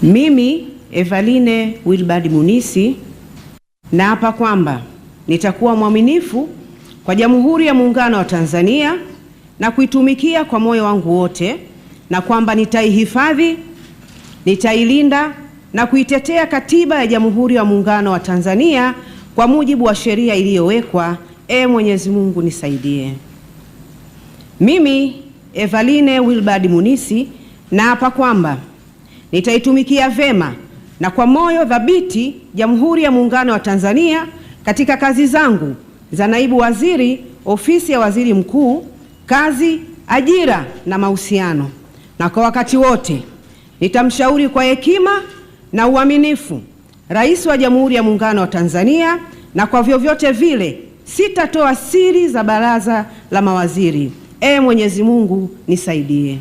Mimi Evaline Wilbard Munisi naapa kwamba nitakuwa mwaminifu kwa Jamhuri ya Muungano wa Tanzania na kuitumikia kwa moyo wangu wote, na kwamba nitaihifadhi, nitailinda na kuitetea Katiba ya Jamhuri ya Muungano wa Tanzania kwa mujibu wa sheria iliyowekwa. Mwenyezi Mungu nisaidie. Mimi Evaline Wilbard Munisi naapa kwamba nitaitumikia vema na kwa moyo thabiti Jamhuri ya Muungano wa Tanzania katika kazi zangu za naibu waziri, ofisi ya waziri mkuu, kazi, ajira na mahusiano, na kwa wakati wote nitamshauri kwa hekima na uaminifu Rais wa Jamhuri ya Muungano wa Tanzania, na kwa vyovyote vile sitatoa siri za baraza la mawaziri. Mwenyezi Mungu nisaidie.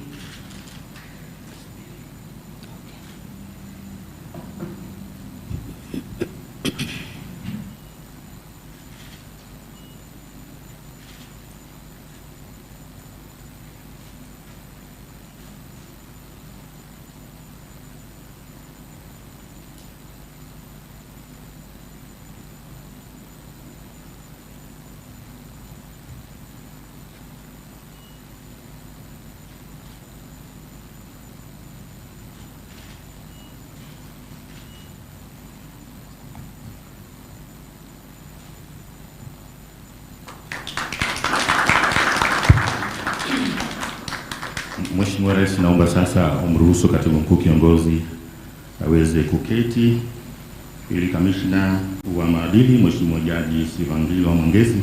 Mheshimiwa Rais, naomba sasa umruhusu Katibu Mkuu Kiongozi aweze kuketi ili Kamishna wa Maadili Mheshimiwa Jaji Sivangilo Mwangezi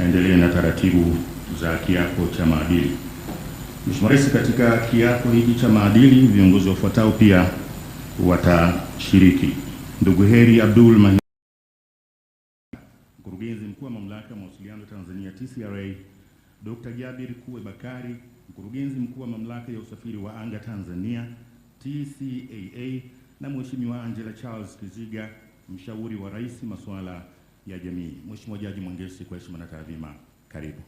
aendelee na taratibu za kiapo cha maadili. Mheshimiwa Rais, katika kiapo hiki cha maadili viongozi wafuatao pia watashiriki: ndugu Heri Abdul Mahir, Mkurugenzi Mkuu wa Mamlaka ya Mawasiliano Tanzania TCRA; Dr. Jabir Kuwe Bakari, Mkurugenzi Mkuu wa Mamlaka ya Usafiri wa Anga Tanzania TCAA; na Mheshimiwa Angela Charles Kiziga, Mshauri wa Rais Masuala ya Jamii. Mheshimiwa Jaji Mwangezi, kwa heshima na taadhima, karibu.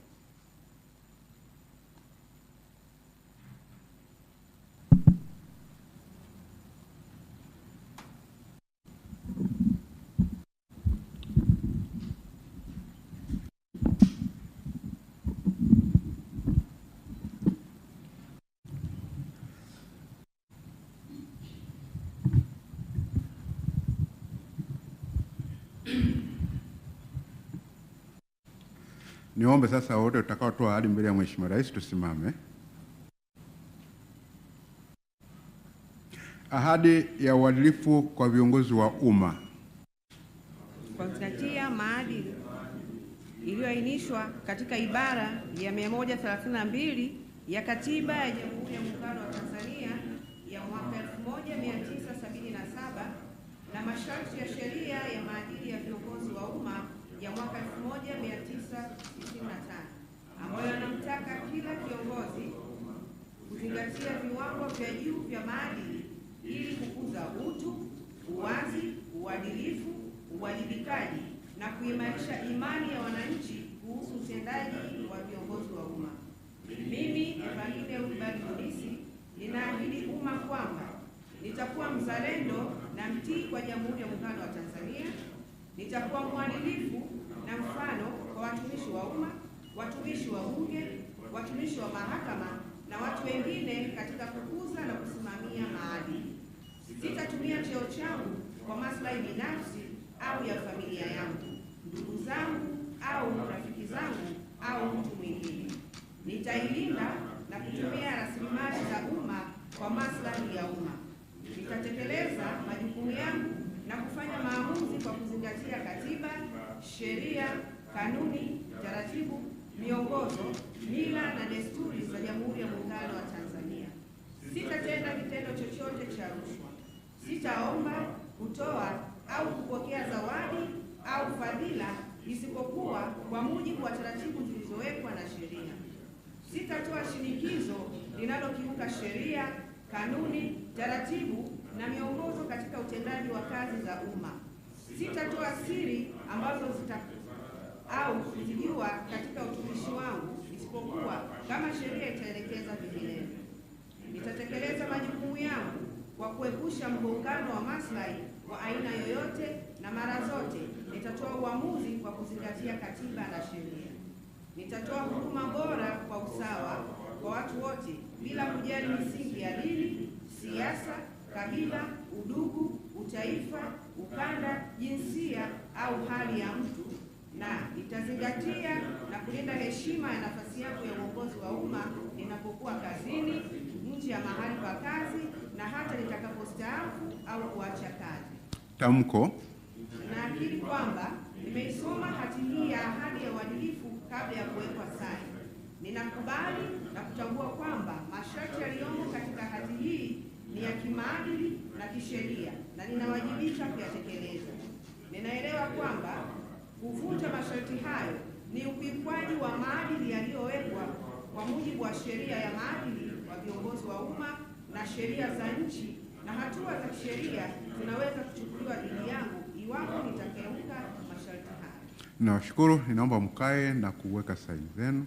Niombe sasa wote tutakaotoa ahadi mbele ya Mheshimiwa Rais tusimame. Ahadi ya uadilifu kwa viongozi wa umma. Kwa kuzingatia maadili iliyoainishwa katika ibara ya 132 ya Katiba ya Jamhuri ya Muungano wa Tanzania ya mwaka 1977 na masharti ya sheria ya maadili ya viongozi wa umma ya mwaka 1995, ambayo yanamtaka kila kiongozi kuzingatia viwango vya juu vya maadili ili kukuza utu, uwazi, uadilifu, uwajibikaji na kuimarisha imani ya wananchi kuhusu utendaji wa viongozi wa umma. Mimi Evaline Wilbard Munisi ninaahidi umma kwamba nitakuwa mzalendo na mtii kwa Jamhuri ya Muungano wa Tanzania. Nitakuwa mwadilifu na mfano kwa watumishi wa umma, watumishi wa Bunge, watumishi wa mahakama na watu wengine katika kukuza na kusimamia maadili. Sitatumia cheo changu kwa maslahi binafsi au ya familia yangu, ndugu zangu au rafiki zangu au mtu mwingine. Nitailinda na kutumia rasilimali za umma kwa maslahi ya umma. Nitatekeleza majukumu yangu na kufanya maamuzi kwa kuzingatia katiba, sheria, kanuni, taratibu, miongozo, mila na desturi za Jamhuri ya Muungano wa Tanzania. Sitatenda kitendo chochote cha rushwa. Sitaomba, kutoa au kupokea zawadi au fadhila isipokuwa kwa mujibu wa taratibu zilizowekwa na sheria. Sitatoa shinikizo linalokiuka sheria, kanuni, taratibu na miongozo katika utendaji wa kazi za umma. Sitatoa siri ambazo kuzijua katika utumishi wangu isipokuwa kama sheria itaelekeza vinginevyo. Nitatekeleza majukumu yangu kwa kuepusha mgongano wa maslahi wa aina yoyote, na mara zote nitatoa uamuzi kwa kuzingatia katiba na sheria. Nitatoa huduma bora kwa usawa kwa watu wote bila kujali misingi ya dini, siasa, kabila, udugu, utaifa, ukanda, jinsia au hali ya mtu, na nitazingatia na kulinda heshima ya nafasi yangu ya uongozi wa umma ninapokuwa kazini, nje ya mahali pa kazi, na hata nitakapostaafu au kuacha kazi. Tamko. Naakiri kwamba nimeisoma hati hii ya ahadi ya uadilifu kabla ya kuwekwa saini. Ninakubali na kutambua kwamba masharti yaliyomo katika hati hii ni ya kimaadili na kisheria na ninawajibika kuyatekeleza. Ninaelewa kwamba kuvunja masharti hayo ni ukiukwaji wa maadili yaliyowekwa kwa mujibu wa sheria ya maadili wa viongozi wa umma na sheria za nchi, na hatua za kisheria zinaweza kuchukuliwa dhidi yangu iwapo nitakeuka masharti hayo. Nawashukuru, ninaomba mkae na kuweka saini zenu.